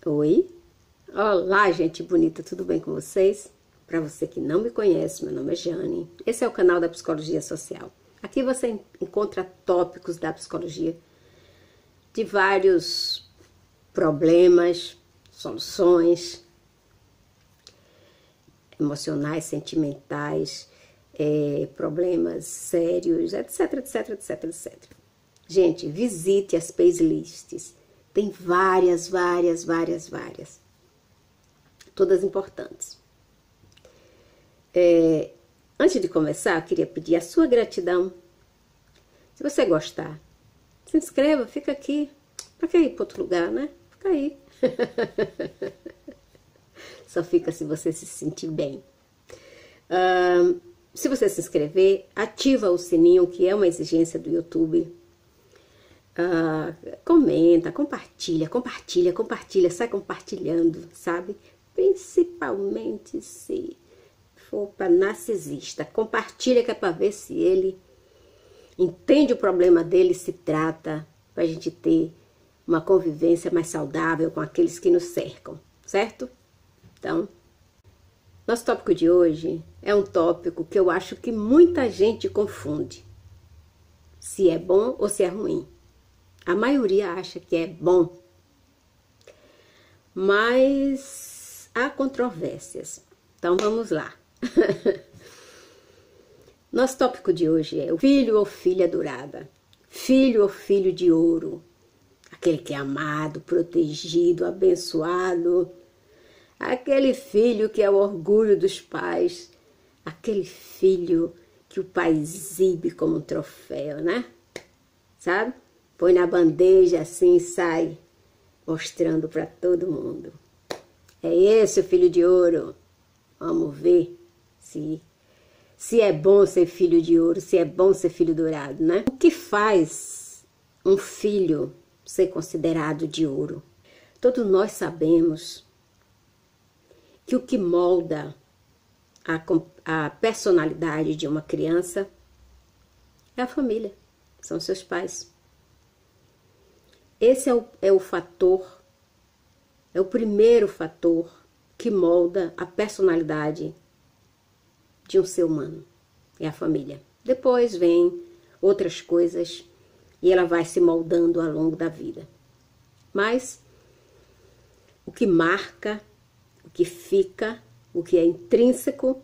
Oi, olá gente bonita, tudo bem com vocês? Para você que não me conhece, meu nome é Jane, esse é o canal da Psicologia Social. Aqui você encontra tópicos da psicologia, de vários problemas, soluções emocionais, sentimentais, problemas sérios, etc, etc, etc, etc. Gente, visite as playlists. Tem várias. Todas importantes. Antes de começar, eu queria pedir a sua gratidão. Se você gostar, se inscreva, fica aqui. Pra que ir para outro lugar, né? Fica aí. Só fica se você se sentir bem. Se você se inscrever, ativa o sininho, que é uma exigência do YouTube. Comenta, compartilha, sai compartilhando, sabe? Principalmente se for para narcisista. Compartilha que é para ver se ele entende o problema dele, se trata, para a gente ter uma convivência mais saudável com aqueles que nos cercam, certo? Então, nosso tópico de hoje é um tópico que eu acho que muita gente confunde. Se é bom ou se é ruim. A maioria acha que é bom, mas há controvérsias. Então vamos lá. Nosso tópico de hoje é o filho ou filha dourada. Filho ou filho de ouro. Aquele que é amado, protegido, abençoado. Aquele filho que é o orgulho dos pais. Aquele filho que o pai exibe como um troféu, né? Sabe? Põe na bandeja assim e sai mostrando para todo mundo. É esse o filho de ouro. Vamos ver se é bom ser filho de ouro, se é bom ser filho dourado, né? O que faz um filho ser considerado de ouro? Todos nós sabemos que o que molda a personalidade de uma criança é a família, são seus pais. Esse é o fator, é o primeiro fator que molda a personalidade de um ser humano, é a família. Depois vem outras coisas e ela vai se moldando ao longo da vida. Mas o que marca, o que fica, o que é intrínseco,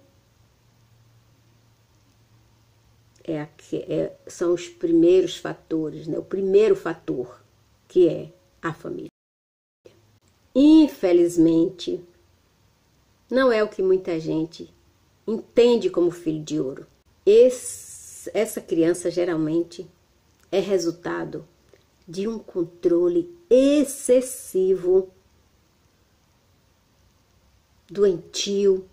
são os primeiros fatores, né? O primeiro fator, que é a família. Infelizmente, não é o que muita gente entende como filho de ouro. Essa criança geralmente é resultado de um controle excessivo, doentio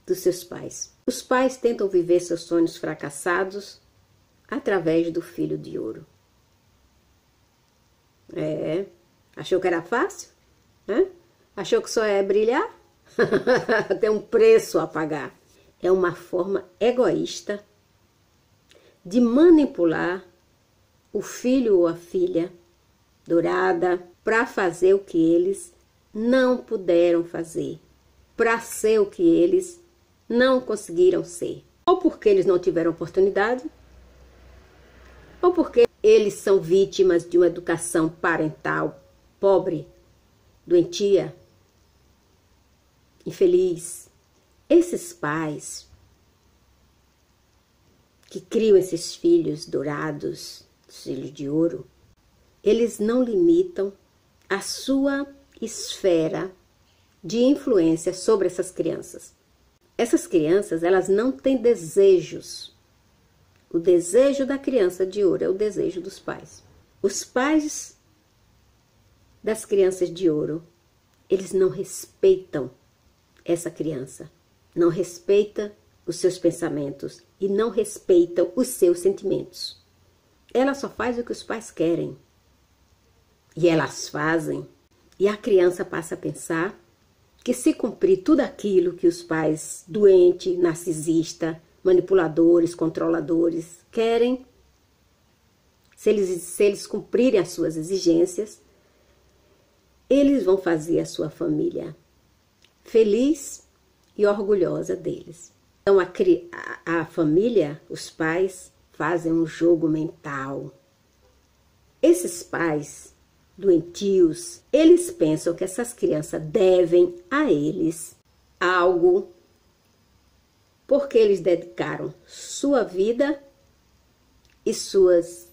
dos seus pais. Os pais tentam viver seus sonhos fracassados através do filho de ouro. Achou que era fácil? Achou que só é brilhar? Tem um preço a pagar. É uma forma egoísta de manipular o filho ou a filha dourada para fazer o que eles não puderam fazer, para ser o que eles não conseguiram ser. Ou porque eles não tiveram oportunidade, ou porque eles são vítimas de uma educação parental pobre, doentia, infeliz. Esses pais que criam esses filhos dourados, filhos de ouro, eles não limitam a sua esfera de influência sobre essas crianças. Essas crianças, elas não têm desejos. O desejo da criança de ouro é o desejo dos pais. Os pais das crianças de ouro, eles não respeitam essa criança, não respeitam os seus pensamentos e não respeitam os seus sentimentos. Ela só faz o que os pais querem. E elas fazem. E a criança passa a pensar que se cumprir tudo aquilo que os pais doentes, narcisistas, manipuladores, controladores querem, se eles cumprirem as suas exigências, eles vão fazer a sua família feliz e orgulhosa deles. Então a família, os pais, fazem um jogo mental. Esses pais doentios, eles pensam que essas crianças devem a eles algo porque eles dedicaram sua vida e suas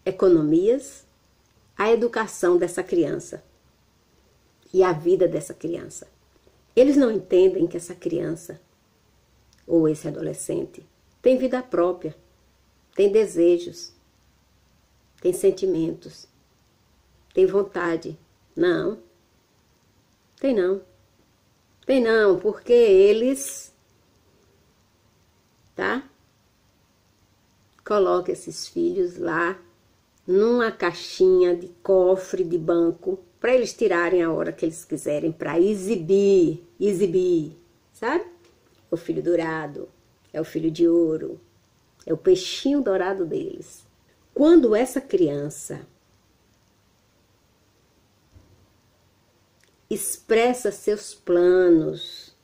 economias à educação dessa criança e à vida dessa criança. Eles não entendem que essa criança ou esse adolescente tem vida própria, tem desejos, tem sentimentos, tem vontade. Não, tem não. Tem não, porque eles, tá? Colocam esses filhos lá numa caixinha de cofre de banco para eles tirarem a hora que eles quiserem para exibir, sabe? O filho dourado, é o filho de ouro, é o peixinho dourado deles. Quando essa criança expressa seus planos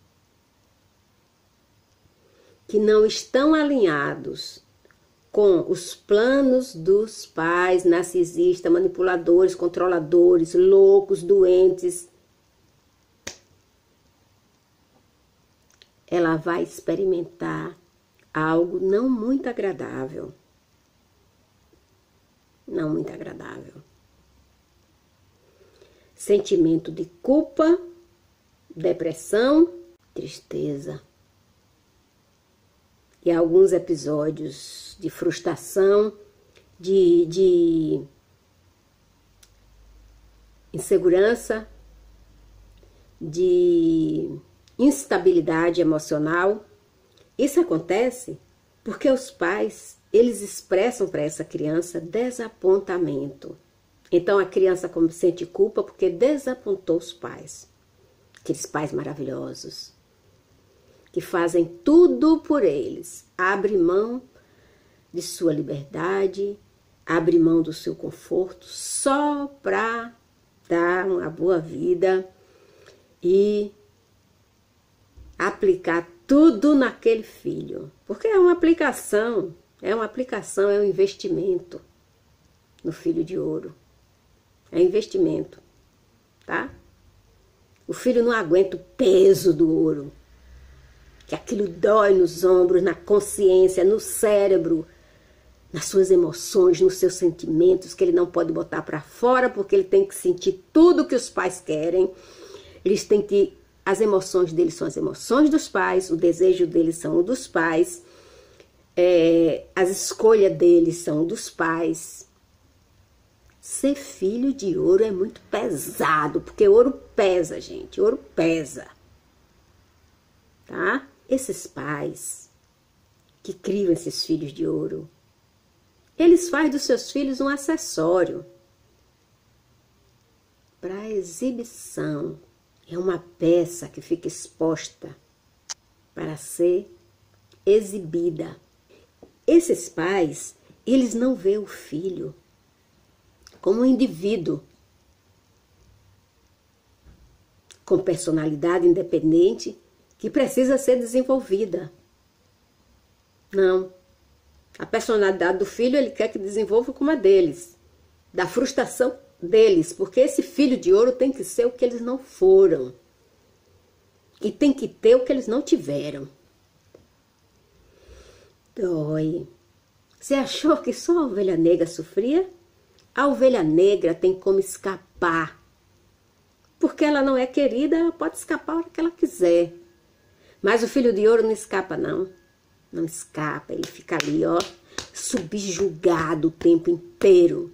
que não estão alinhados com os planos dos pais narcisistas, manipuladores, controladores, loucos, doentes, ela vai experimentar algo não muito agradável. Não muito agradável. Sentimento de culpa, depressão, tristeza. E alguns episódios de frustração, de insegurança, de instabilidade emocional. Isso acontece porque os pais, eles expressam para essa criança desapontamento. Então a criança sente culpa porque desapontou os pais. Aqueles pais maravilhosos, que fazem tudo por eles. Abre mão de sua liberdade, abre mão do seu conforto só para dar uma boa vida e aplicar tudo naquele filho. Porque é uma aplicação, é um investimento no filho de ouro. É investimento, tá? O filho não aguenta o peso do ouro. Que aquilo dói nos ombros, na consciência, no cérebro, nas suas emoções, nos seus sentimentos, que ele não pode botar para fora, porque ele tem que sentir tudo que os pais querem. Eles têm que... As emoções deles são as emoções dos pais, o desejo deles são o dos pais, as escolhas deles são o dos pais. Ser filho de ouro é muito pesado, porque ouro pesa, gente, ouro pesa, tá? Esses pais que criam esses filhos de ouro, eles fazem dos seus filhos um acessório para exibição. É uma peça que fica exposta para ser exibida. Esses pais, eles não veem o filho como um indivíduo com personalidade independente que precisa ser desenvolvida. Não. A personalidade do filho ele quer que desenvolva como a deles, da frustração deles, porque esse filho de ouro tem que ser o que eles não foram e tem que ter o que eles não tiveram. Dói. Você achou que só a ovelha negra sofria? A ovelha negra tem como escapar, porque ela não é querida, ela pode escapar a hora que ela quiser. Mas o filho de ouro não escapa, não. Não escapa, ele fica ali, ó, subjugado o tempo inteiro.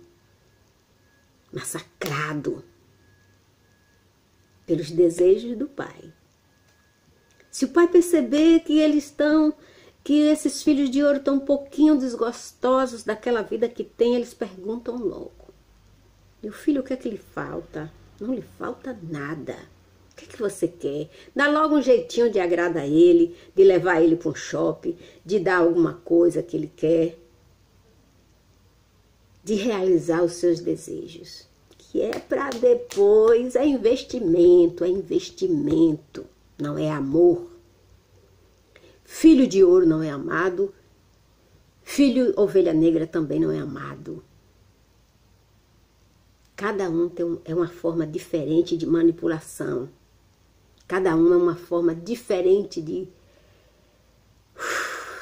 Massacrado pelos desejos do pai. Se o pai perceber que esses filhos de ouro estão um pouquinho desgostosos daquela vida que tem, eles perguntam logo. Meu filho, o que é que lhe falta? Não lhe falta nada. O que é que você quer? Dá logo um jeitinho de agradar ele, de levar ele para um shopping, de dar alguma coisa que ele quer, de realizar os seus desejos. que é para depois, é investimento, não é amor. Filho de ouro não é amado, filho ovelha negra também não é amado. Cada um é uma forma diferente de manipulação. Cada um é uma forma diferente de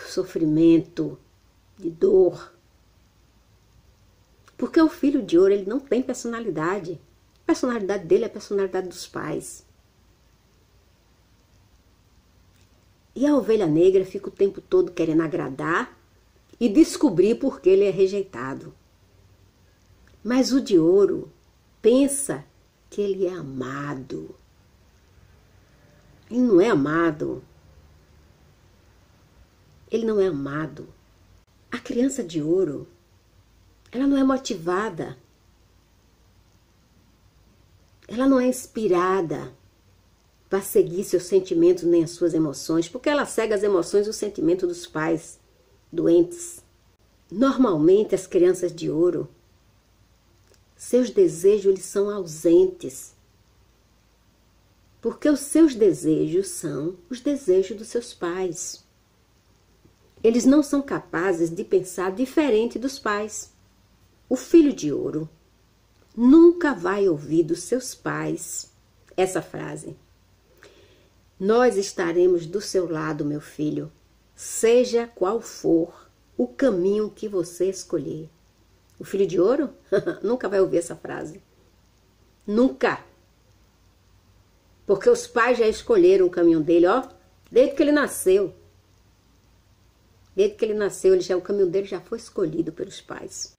sofrimento, de dor. Porque o filho de ouro, ele não tem personalidade. A personalidade dele é a personalidade dos pais. E a ovelha negra fica o tempo todo querendo agradar e descobrir por que ele é rejeitado. Mas o de ouro pensa que ele é amado. Ele não é amado. Ele não é amado. A criança de ouro, ela não é motivada. Ela não é inspirada para seguir seus sentimentos nem as suas emoções, porque ela segue as emoções e os sentimentos dos pais doentes. Normalmente, as crianças de ouro, seus desejos eles são ausentes, porque os seus desejos são os desejos dos seus pais. Eles não são capazes de pensar diferente dos pais. O filho de ouro nunca vai ouvir dos seus pais essa frase: nós estaremos do seu lado, meu filho, seja qual for o caminho que você escolher. O filho de ouro nunca vai ouvir essa frase. Nunca. Porque os pais já escolheram o caminho dele, ó, desde que ele nasceu. Desde que ele nasceu, o caminho dele já foi escolhido pelos pais.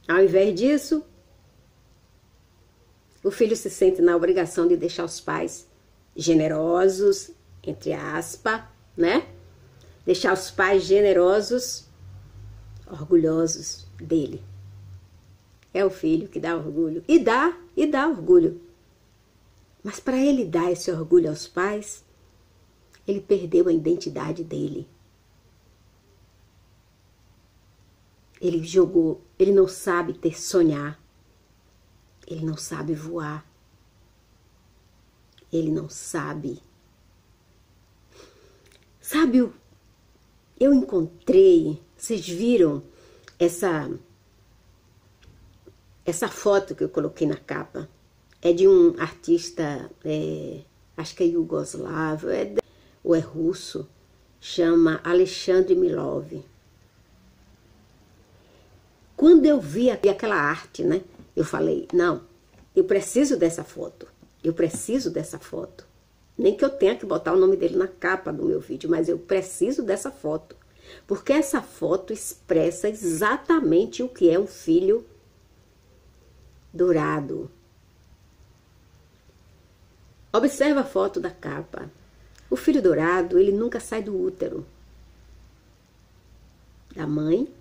Ao invés disso, o filho se sente na obrigação de deixar os pais generosos, entre aspas, né? Deixar os pais generosos, orgulhosos dele. É o filho que dá orgulho. E dá orgulho. Mas para ele dar esse orgulho aos pais, ele perdeu a identidade dele. Ele não sabe sonhar. Ele não sabe voar. Ele não sabe. Sabe, eu encontrei, vocês viram essa foto que eu coloquei na capa? É de um artista, acho que é iugoslavo, ou é russo, chama Alexandre Milov. Quando eu vi aquela arte, né, eu falei, não, eu preciso dessa foto. Eu preciso dessa foto. Nem que eu tenha que botar o nome dele na capa do meu vídeo, mas eu preciso dessa foto. Porque essa foto expressa exatamente o que é um filho dourado. Observa a foto da capa. O filho dourado, ele nunca sai do útero da mãe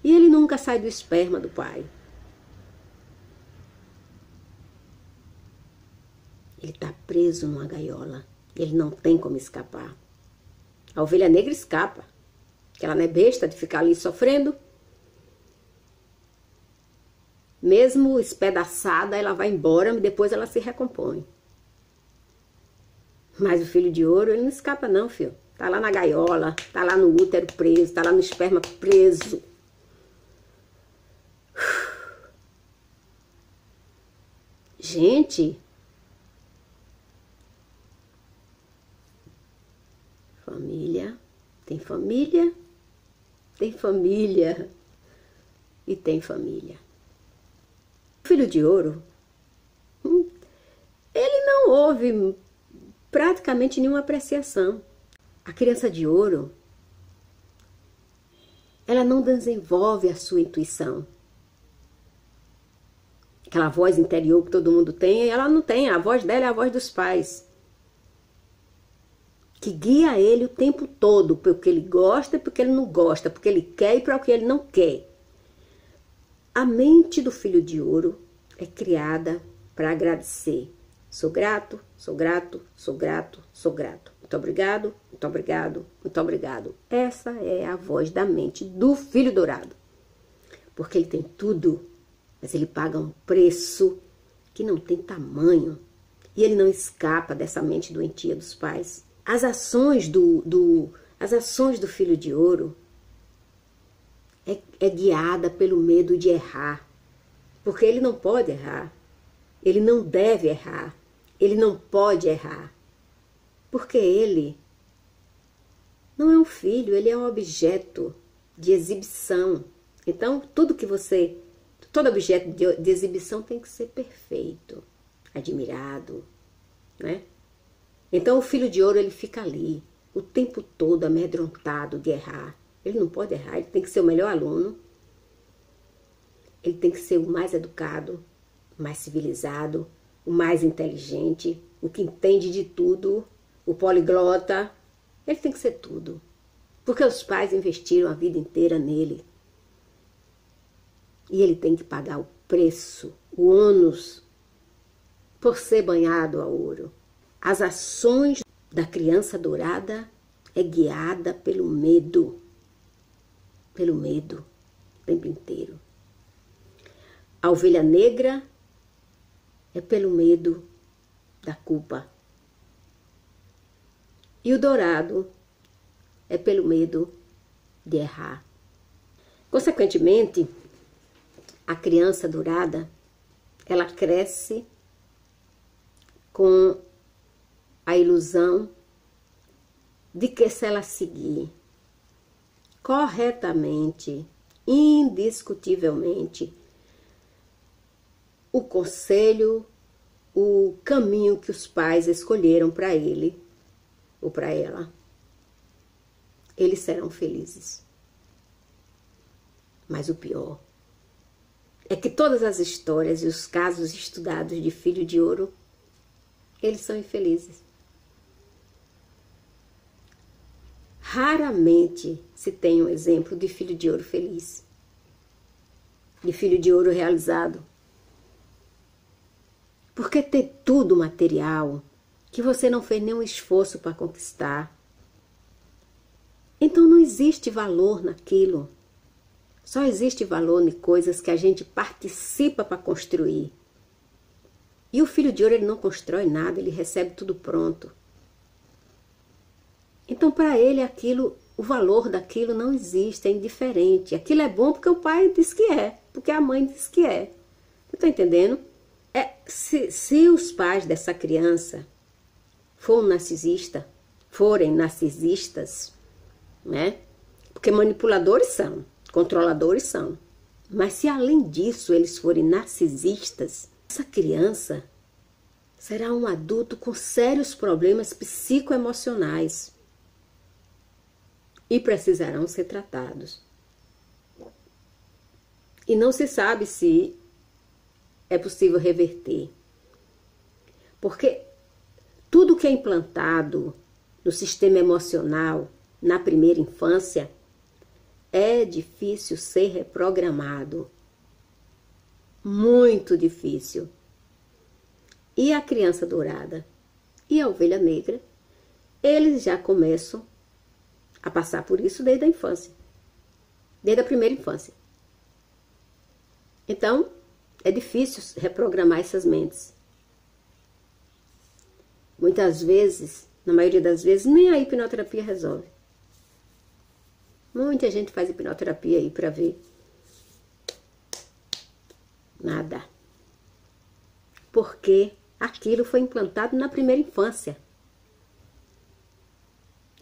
e ele nunca sai do esperma do pai. Ele está preso numa gaiola. Ele não tem como escapar. A ovelha negra escapa. Porque ela não é besta de ficar ali sofrendo. Mesmo espedaçada, ela vai embora e depois ela se recompõe. Mas o filho de ouro, ele não escapa não, filho. Tá lá na gaiola, tá lá no útero preso, tá lá no esperma preso. Gente... Família, tem família, tem família e tem família. O filho de ouro, ele não houve praticamente nenhuma apreciação. A criança de ouro, ela não desenvolve a sua intuição. Aquela voz interior que todo mundo tem, ela não tem. A voz dela é a voz dos pais, que guia ele o tempo todo, porque ele gosta e porque ele não gosta, porque ele quer e para o que ele não quer. A mente do filho de ouro é criada para agradecer. Sou grato, sou grato, sou grato, sou grato. Muito obrigado, muito obrigado, muito obrigado. Essa é a voz da mente do filho dourado. Porque ele tem tudo mas ele paga um preço que não tem tamanho. E ele não escapa dessa mente doentia dos pais. As ações do filho de ouro é guiada pelo medo de errar. Porque ele não pode errar. Ele não deve errar. Ele não pode errar. Porque ele não é um filho, ele é um objeto de exibição. Então, todo objeto de exibição tem que ser perfeito, admirado, né? Então, o filho de ouro, ele fica ali, o tempo todo amedrontado de errar. Ele não pode errar, ele tem que ser o melhor aluno, ele tem que ser o mais educado, o mais civilizado, o mais inteligente, o que entende de tudo, o poliglota. Ele tem que ser tudo, porque os pais investiram a vida inteira nele. E ele tem que pagar o preço, o ônus, por ser banhado a ouro. As ações da criança dourada é guiada pelo medo o tempo inteiro. A ovelha negra é pelo medo da culpa. E o dourado é pelo medo de errar. Consequentemente, a criança dourada, ela cresce com a ilusão de que se ela seguir corretamente, indiscutivelmente, o conselho, o caminho que os pais escolheram para ele ou para ela, eles serão felizes. Mas o pior é que todas as histórias e os casos estudados de filho de ouro, eles são infelizes. Raramente se tem um exemplo de filho de ouro feliz, de filho de ouro realizado. Porque ter tudo material que você não fez nenhum esforço para conquistar, então não existe valor naquilo. Só existe valor em coisas que a gente participa para construir. E o filho de ouro, ele não constrói nada, ele recebe tudo pronto. Então, para ele, aquilo, o valor daquilo não existe, é indiferente. Aquilo é bom porque o pai diz que é, porque a mãe diz que é. Você está entendendo? Se os pais dessa criança forem narcisistas, né? Porque manipuladores são, controladores são. Mas se além disso eles forem narcisistas, essa criança será um adulto com sérios problemas psicoemocionais e precisarão ser tratados. E não se sabe se é possível reverter. Porque tudo que é implantado no sistema emocional na primeira infância é difícil ser reprogramado. Muito difícil. E a criança dourada e a ovelha negra, eles já começam a passar por isso desde a infância. Desde a primeira infância. Então, é difícil reprogramar essas mentes. Muitas vezes, na maioria das vezes, nem a hipnoterapia resolve. Muita gente faz hipnoterapia aí para ver. Nada. Porque aquilo foi implantado na primeira infância.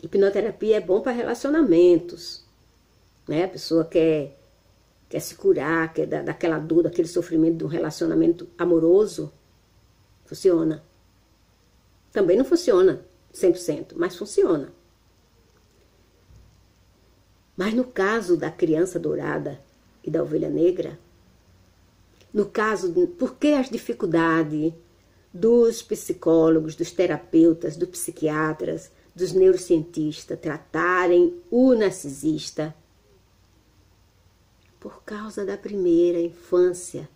Hipnoterapia é bom para relacionamentos, né? A pessoa quer se curar, quer dar daquela dor, daquele sofrimento de um relacionamento amoroso. Funciona. Também não funciona 100%, mas funciona. Mas no caso da criança dourada e da ovelha negra, no caso, por que as dificuldades dos psicólogos, dos terapeutas, dos psiquiatras, dos neurocientistas tratarem o narcisista? Por causa da primeira infância,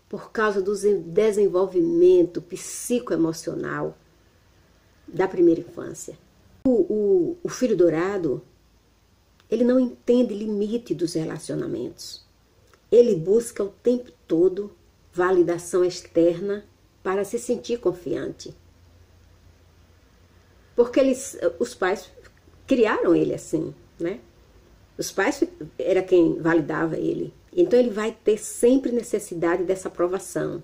por causa do desenvolvimento psicoemocional da primeira infância. O filho dourado, ele não entende limite dos relacionamentos. Ele busca o tempo todo validação externa para se sentir confiante. Porque os pais criaram ele assim, né? Os pais era quem validava ele. Então ele vai ter sempre necessidade dessa aprovação.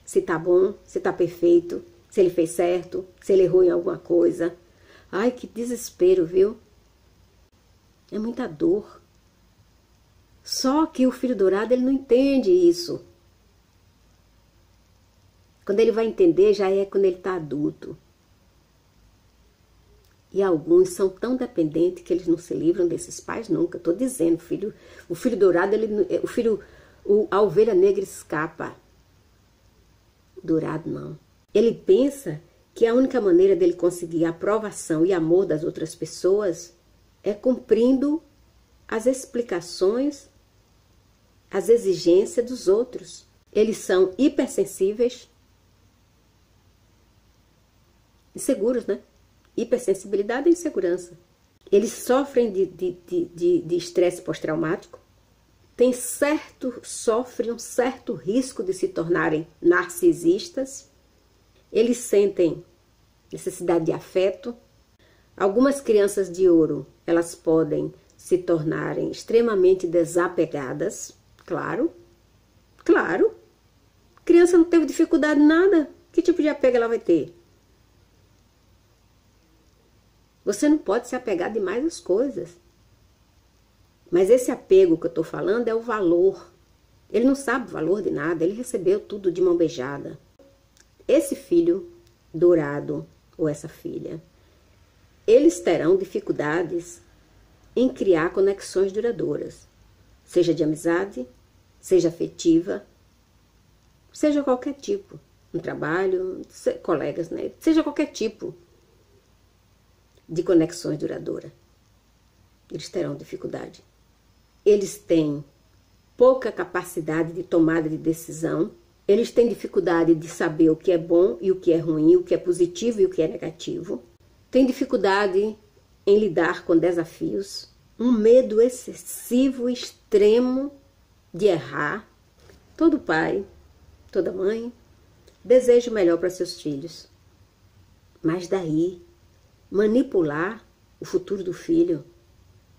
Se tá bom, se tá perfeito, se ele fez certo, se ele errou em alguma coisa. Ai, que desespero, viu? É muita dor. Só que o filho dourado, ele não entende isso. Quando ele vai entender, já é quando ele tá adulto. E alguns são tão dependentes que eles não se livram desses pais nunca. Estou dizendo, o filho dourado, a ovelha negra escapa. Dourado não. Ele pensa que a única maneira dele conseguir a aprovação e amor das outras pessoas é cumprindo as explicações, as exigências dos outros. Eles são hipersensíveis, inseguros, né? Hipersensibilidade e insegurança. Eles sofrem de estresse pós-traumático, sofrem um certo risco de se tornarem narcisistas. Eles sentem necessidade de afeto. Algumas crianças de ouro, elas podem se tornarem extremamente desapegadas. Claro. Criança não teve dificuldade em nada. Que tipo de apego ela vai ter? Você não pode se apegar demais às coisas. Mas esse apego que eu estou falando é o valor. Ele não sabe o valor de nada, ele recebeu tudo de mão beijada. Esse filho dourado, ou essa filha, eles terão dificuldades em criar conexões duradouras. Seja de amizade, seja afetiva, seja qualquer tipo. No trabalho, colegas, né? Seja qualquer tipo de conexões duradouras. Eles terão dificuldade. Eles têm pouca capacidade de tomada de decisão. Eles têm dificuldade de saber o que é bom e o que é ruim, o que é positivo e o que é negativo. Têm dificuldade em lidar com desafios. Um medo excessivo, extremo de errar. Todo pai, toda mãe deseja o melhor para seus filhos. Mas daí manipular o futuro do filho,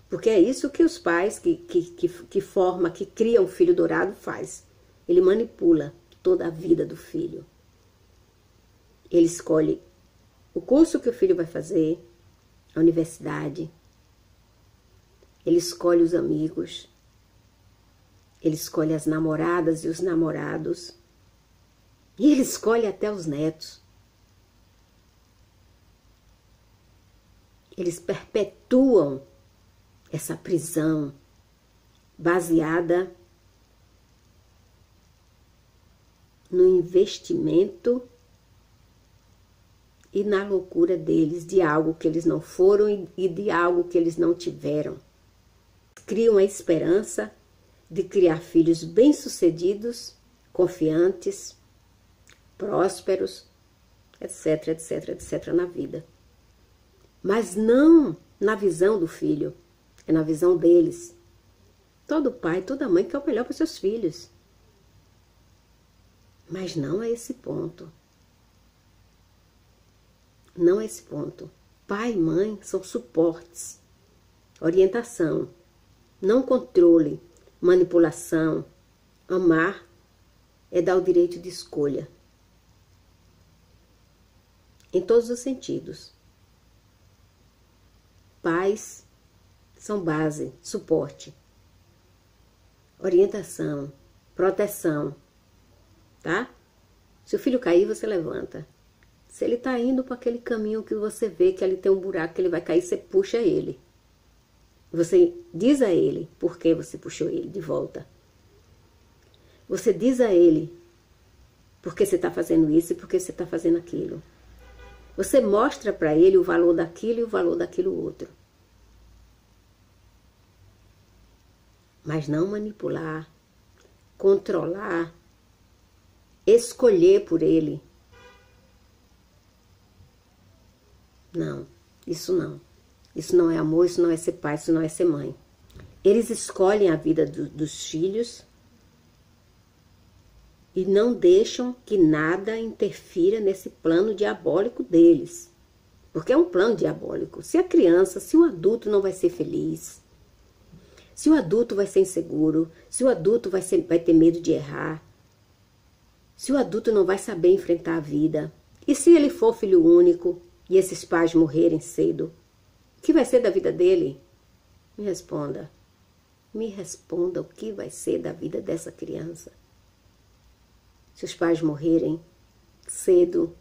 porque é isso que os pais que criam o filho dourado faz. Ele manipula toda a vida do filho. Ele escolhe o curso que o filho vai fazer, a universidade. Ele escolhe os amigos. Ele escolhe as namoradas e os namorados. E ele escolhe até os netos. Eles perpetuam essa prisão baseada no investimento e na loucura deles, de algo que eles não foram e de algo que eles não tiveram. Criam a esperança de criar filhos bem-sucedidos, confiantes, prósperos, etc, etc, etc na vida. Mas não na visão do filho, é na visão deles. Todo pai, toda mãe quer o melhor para os seus filhos. Mas não é esse ponto. Não é esse ponto. Pai e mãe são suportes, orientação, não controle, manipulação. Amar é dar o direito de escolha. Em todos os sentidos. Pais são base, suporte, orientação, proteção, tá? Se o filho cair, você levanta. Se ele tá indo para aquele caminho que você vê que ali tem um buraco que ele vai cair, você puxa ele. Você diz a ele por que você puxou ele de volta. Você diz a ele por que você está fazendo isso e por que você está fazendo aquilo. Você mostra para ele o valor daquilo e o valor daquilo outro. Mas não manipular, controlar, escolher por ele. Não, isso não. Isso não é amor, isso não é ser pai, isso não é ser mãe. Eles escolhem a vida dos filhos e não deixam que nada interfira nesse plano diabólico deles. Porque é um plano diabólico. Se a criança, se o adulto não vai ser feliz, se o adulto vai ser inseguro, se o adulto vai ter medo de errar, se o adulto não vai saber enfrentar a vida, e se ele for filho único e esses pais morrerem cedo, o que vai ser da vida dele? Me responda. Me responda o que vai ser da vida dessa criança. Se os pais morrerem cedo,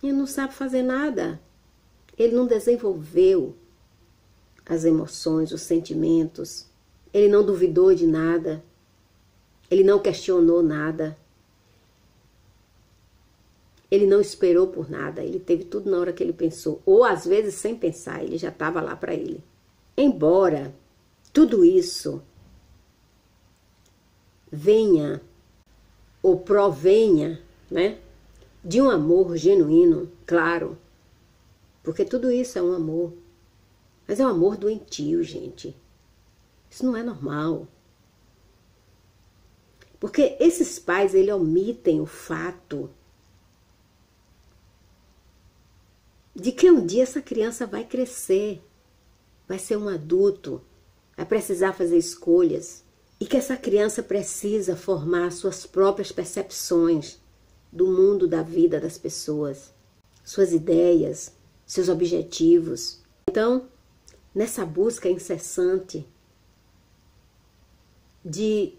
ele não sabe fazer nada. Ele não desenvolveu as emoções, os sentimentos. Ele não duvidou de nada. Ele não questionou nada. Ele não esperou por nada. Ele teve tudo na hora que ele pensou. Ou às vezes sem pensar, ele já estava lá para ele. Embora tudo isso venha ou provenha, né, de um amor genuíno, claro, porque tudo isso é um amor, mas é um amor doentio, gente. Isso não é normal. Porque esses pais, eles omitem o fato de que um dia essa criança vai crescer, vai ser um adulto, vai precisar fazer escolhas, e que essa criança precisa formar suas próprias percepções do mundo, da vida das pessoas, suas ideias, seus objetivos. Então, nessa busca incessante de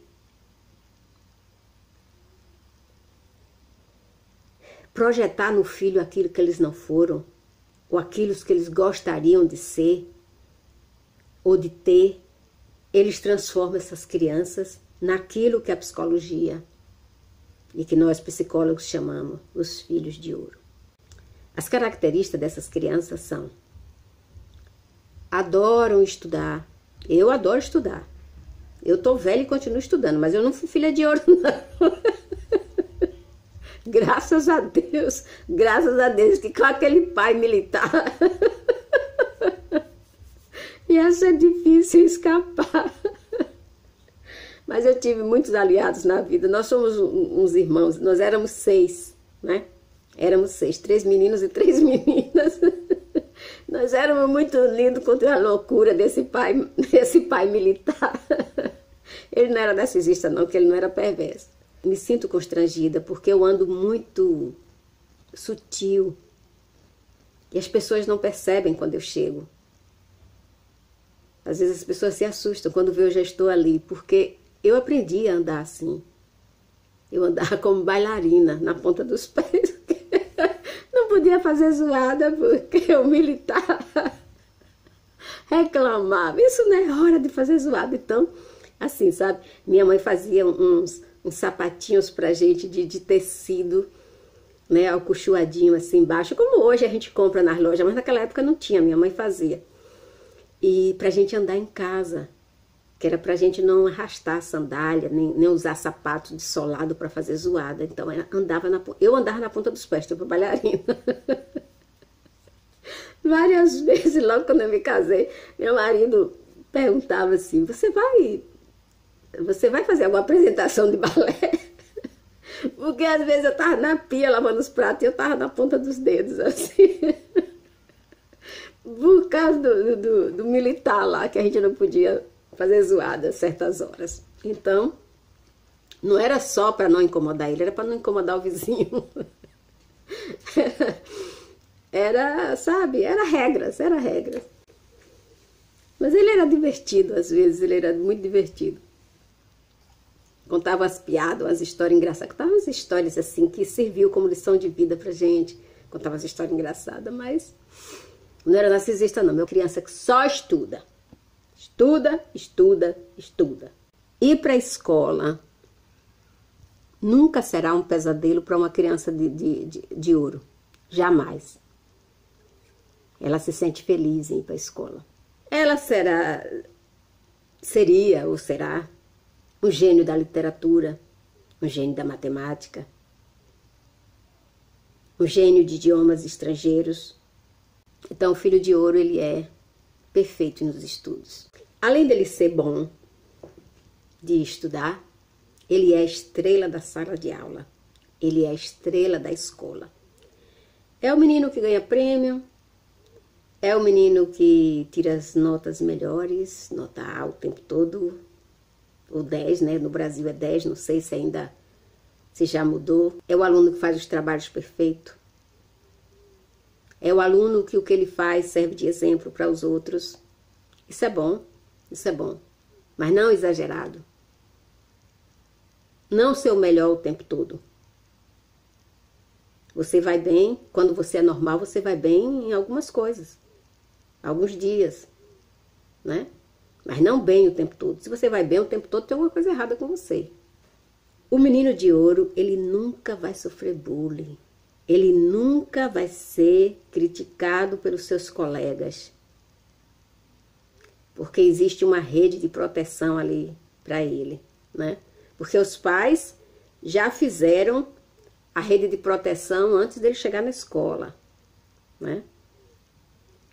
projetar no filho aquilo que eles não foram, ou aquilo que eles gostariam de ser, ou de ter, eles transformam essas crianças naquilo que a psicologia e que nós psicólogos chamamos os filhos de ouro. As características dessas crianças são: adoram estudar. Eu adoro estudar. Eu tô velha e continuo estudando, mas eu não fui filha de ouro, não. Graças a Deus, que com aquele pai militar ia ser difícil escapar. Mas eu tive muitos aliados na vida. Nós somos uns irmãos, nós éramos 6, né? Éramos 6, 3 meninos e 3 meninas. Nós éramos muito lindos contra a loucura desse pai militar. Ele não era narcisista não, porque ele não era perverso. Me sinto constrangida porque eu ando muito sutil e as pessoas não percebem quando eu chego. Às vezes as pessoas se assustam quando vê eu já estou ali, porque eu aprendi a andar assim. Eu andava como bailarina na ponta dos pés. Não podia fazer zoada porque o militar reclamava. Isso não é hora de fazer zoada. Então, assim, sabe? Minha mãe fazia uns sapatinhos pra gente de tecido, né? Alcochoadinho assim embaixo. Como hoje a gente compra nas lojas, mas naquela época não tinha. Minha mãe fazia. E pra gente andar em casa, que era pra gente não arrastar a sandália, nem usar sapato de solado pra fazer zoada. Então eu andava na ponta dos pés, tipo bailarina. Várias vezes, logo quando eu me casei, meu marido perguntava assim: você vai fazer alguma apresentação de balé? Porque às vezes eu tava na pia lavando os pratos e eu tava na ponta dos dedos, assim. Por causa do militar lá, que a gente não podia fazer zoada certas horas. Então, não era só para não incomodar ele, era para não incomodar o vizinho. Era, sabe, era regras. Mas ele era divertido, às vezes, ele era muito divertido. Contava as piadas, as histórias engraçadas. Contava as histórias assim, que serviu como lição de vida pra gente. Contava as histórias engraçadas, mas não era narcisista não. Meu criança que só estuda. Estuda. Ir pra escola nunca será um pesadelo para uma criança de ouro. Jamais. Ela se sente feliz em ir pra escola. Ela seria ou será um gênio da literatura, um gênio da matemática, um gênio de idiomas estrangeiros. Então, o filho de ouro, ele é perfeito nos estudos. Além dele ser bom de estudar, Ele é a estrela da sala de aula. Ele é a estrela da escola. É o menino que ganha prêmio, é o menino que tira as notas melhores, nota A o tempo todo, ou 10, né? No Brasil é 10, não sei se já mudou. É o aluno que faz os trabalhos perfeitos. É o aluno que o que ele faz serve de exemplo para os outros. Isso é bom, mas não exagerado. Não ser o melhor o tempo todo. Você vai bem, quando você é normal, você vai bem em algumas coisas, alguns dias, né? Mas não bem o tempo todo. Se você vai bem o tempo todo, tem alguma coisa errada com você. O menino de ouro, ele nunca vai sofrer bullying. Ele nunca vai ser criticado pelos seus colegas. Porque existe uma rede de proteção ali para ele, né? Porque os pais já fizeram a rede de proteção antes dele chegar na escola, né?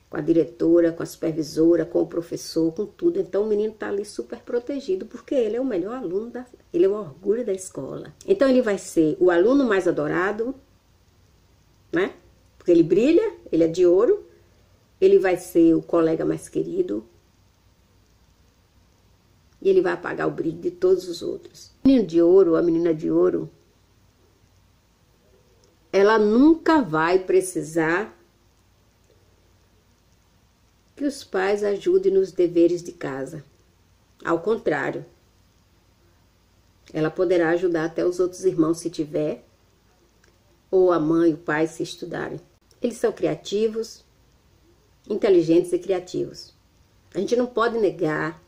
Com a diretora, com a supervisora, com o professor, com tudo. Então o menino está ali super protegido, porque ele é o melhor aluno, ele é o orgulho da escola. Então ele vai ser o aluno mais adorado, né? Porque ele brilha, ele é de ouro. Ele vai ser o colega mais querido. E ele vai apagar o brilho de todos os outros. O menino de ouro, a menina de ouro, ela nunca vai precisar que os pais ajudem nos deveres de casa. Ao contrário, ela poderá ajudar até os outros irmãos se tiver, ou a mãe e o pai se estudarem. Eles são criativos, inteligentes e criativos. A gente não pode negar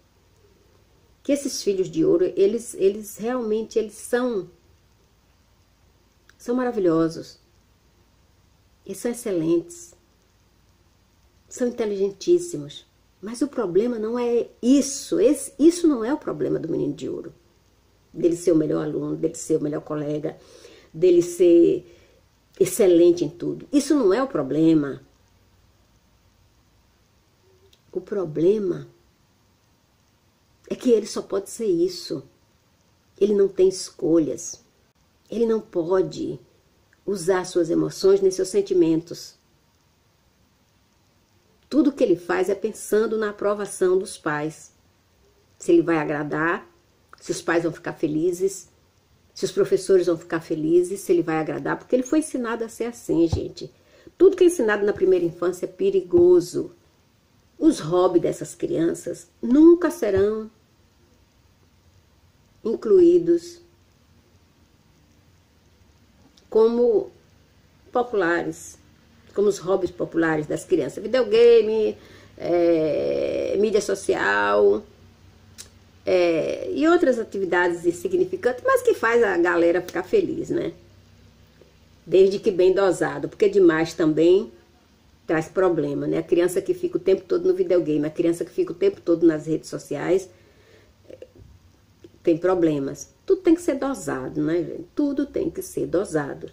que esses filhos de ouro, eles realmente são maravilhosos. Eles são excelentes. São inteligentíssimos. Mas o problema não é isso. Isso não é o problema do menino de ouro. Dele ser o melhor aluno, dele ser o melhor colega, dele ser excelente em tudo. Isso não é o problema. O problema é que ele só pode ser isso. Ele não tem escolhas. Ele não pode usar suas emoções nem seus sentimentos. Tudo que ele faz é pensando na aprovação dos pais. Se ele vai agradar, se os pais vão ficar felizes, se os professores vão ficar felizes, se ele vai agradar, porque ele foi ensinado a ser assim, gente. Tudo que é ensinado na primeira infância é perigoso. Os hobbies dessas crianças nunca serão incluídos como populares, como os hobbies populares das crianças. Videogame, mídia social e outras atividades insignificantes, mas que faz a galera ficar feliz, né? Desde que bem dosado, porque demais também traz problema, né? A criança que fica o tempo todo no videogame, a criança que fica o tempo todo nas redes sociais, tem problemas. Tudo tem que ser dosado, né, gente? Tudo tem que ser dosado.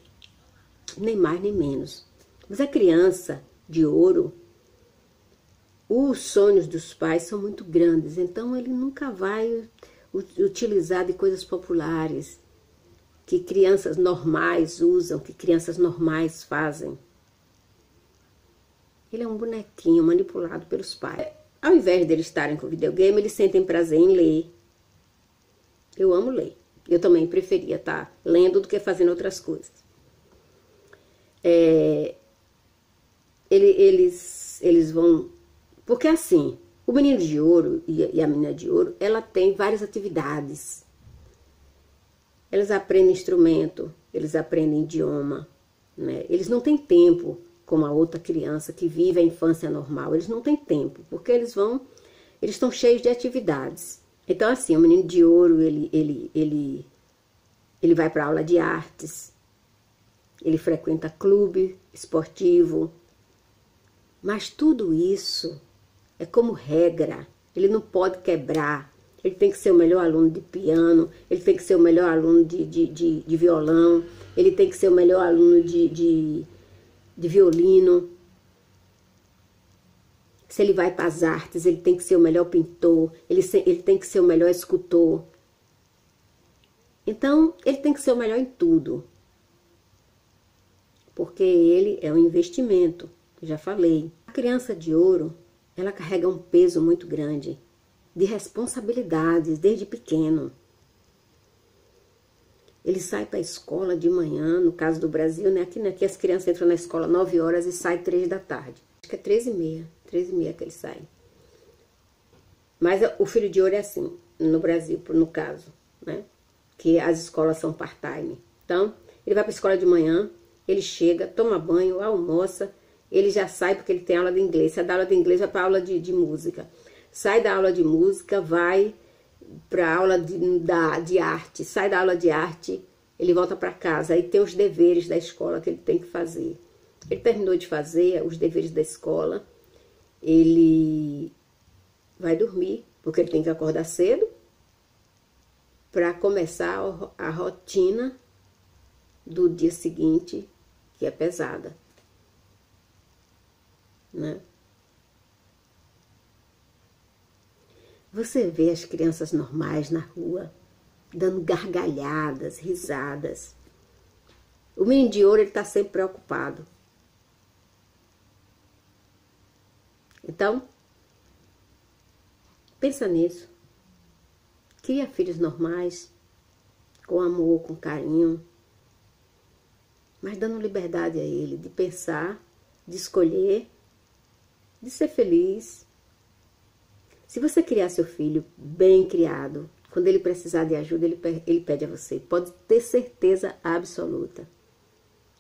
Nem mais nem menos. Mas a criança de ouro, os sonhos dos pais são muito grandes, então ele nunca vai utilizar de coisas populares, que crianças normais usam, que crianças normais fazem. Ele é um bonequinho manipulado pelos pais. Ao invés deles estarem com videogame, eles sentem prazer em ler. Eu amo ler. Eu também preferia estar lendo do que fazendo outras coisas. Eles vão... Porque assim, o menino de ouro e a menina de ouro, ela tem várias atividades. Eles aprendem instrumento, eles aprendem idioma, né? Eles não têm tempo, como a outra criança que vive a infância normal. Eles não têm tempo, porque eles estão cheios de atividades. Então assim, o menino de ouro, ele vai para aula de artes, ele frequenta clube esportivo, mas tudo isso é como regra, ele não pode quebrar. Ele tem que ser o melhor aluno de piano, ele tem que ser o melhor aluno de violão, ele tem que ser o melhor aluno de violino. Se ele vai para as artes, ele tem que ser o melhor pintor, ele tem que ser o melhor escultor. Então, ele tem que ser o melhor em tudo. Porque ele é um investimento, já falei. A criança de ouro, ela carrega um peso muito grande de responsabilidades desde pequeno. Ele sai para a escola de manhã, no caso do Brasil, né? Aqui as crianças entram na escola 9 horas e saem 3 da tarde. Acho que é 13h30, 13h30 que ele sai. Mas o filho de ouro é assim, no Brasil, no caso, né? Que as escolas são part-time. Então, ele vai para a escola de manhã, ele chega, toma banho, almoça, ele já sai porque ele tem aula de inglês. Sai da aula de inglês, vai para a aula de música. Sai da aula de música, vai para a aula de arte. Sai da aula de arte, ele volta para casa. Aí tem os deveres da escola que ele tem que fazer. Ele terminou de fazer os deveres da escola, ele vai dormir, porque ele tem que acordar cedo para começar a rotina do dia seguinte, que é pesada, né? Você vê as crianças normais na rua, dando gargalhadas, risadas. O menino de ouro, ele está sempre preocupado. Então, pensa nisso. Cria filhos normais, com amor, com carinho, mas dando liberdade a ele de pensar, de escolher, de ser feliz. Se você criar seu filho bem criado, quando ele precisar de ajuda, ele pede a você. Pode ter certeza absoluta.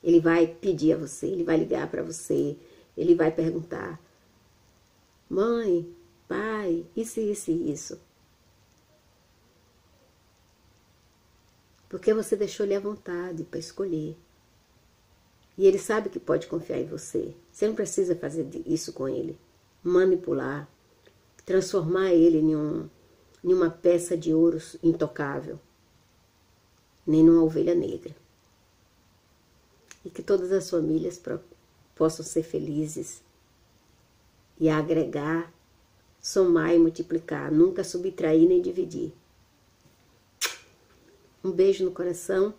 Ele vai pedir a você, ele vai ligar para você, ele vai perguntar: mãe, pai, isso, isso e isso. Porque você deixou ele à vontade para escolher. E ele sabe que pode confiar em você. Você não precisa fazer isso com ele. Manipular, transformar ele em uma peça de ouro intocável. Nem numa ovelha negra. E que todas as famílias possam ser felizes. E agregar, somar e multiplicar. Nunca subtrair nem dividir. Um beijo no coração.